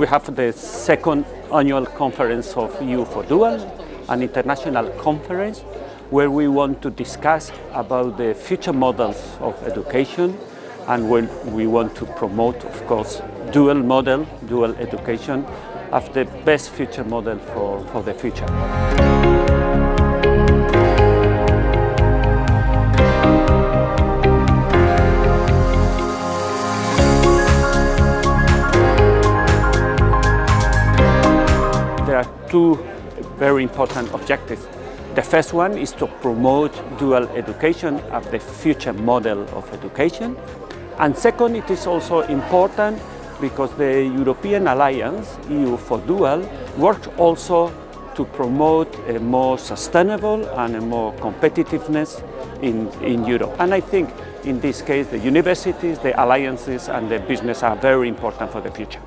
we have the second annual conference of EU for Dual, an international conference where we want to discuss about the future models of education, and when we want to promote, of course, dual model, dual education, as the best future model for the future. There are two very important objectives. The first one is to promote dual education as the future model of education. And second, it is also important because the European Alliance, EU for Dual, works also to promote a more sustainable and a more competitiveness in Europe. And I think in this case, the universities, the alliances, and the business are very important for the future.